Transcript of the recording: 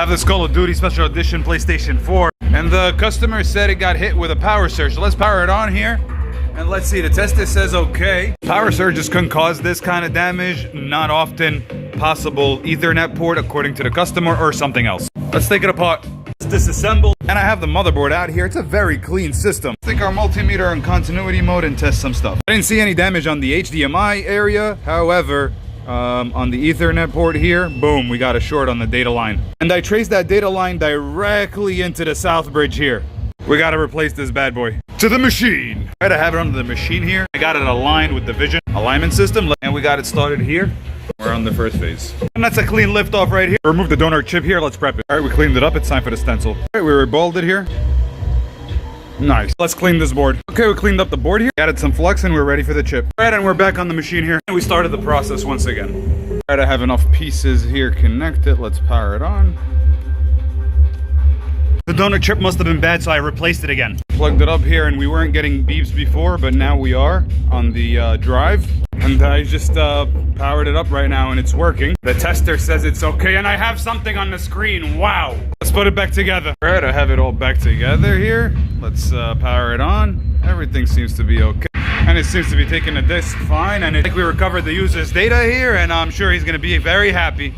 I have this Call of Duty Special Edition PlayStation 4, and the customer said it got hit with a power surge. So let's power it on here, and let's see. The tester says okay. Power surges can cause this kind of damage. Not often. Possible Ethernet port, according to the customer, or something else. Let's take it apart. It's disassembled, and I have the motherboard out here. It's a very clean system. Stick our multimeter in continuity mode and test some stuff. I didn't see any damage on the HDMI area. However, on the Ethernet port here, boom, we got a short on the data line. And I traced that data line directly into the south bridge here. We gotta replace this bad boy. To the machine. I have it under the machine here. I got it aligned with the vision alignment system, and we got it started here. We're on the first phase. And that's a clean lift off right here. Remove the donor chip here, let's prep it. All right, we cleaned it up, it's time for the stencil. All right, we reballed it here. Nice. Let's clean this board. Okay, we cleaned up the board here. Added some flux and we're ready for the chip. All right, and we're back on the machine here. And we started the process once again. All right, I have enough pieces here connected. Let's power it on. The donor chip must have been bad, so I replaced it again. Plugged it up here, and we weren't getting beeps before, but now we are on the drive. And I just powered it up right now, and it's working. The tester says it's okay, and I have something on the screen. Wow. Let's put it back together. All right, I have it all back together here. Let's power it on. Everything seems to be okay. And it seems to be taking the disc fine, and I think we recovered the user's data here, and I'm sure he's going to be very happy.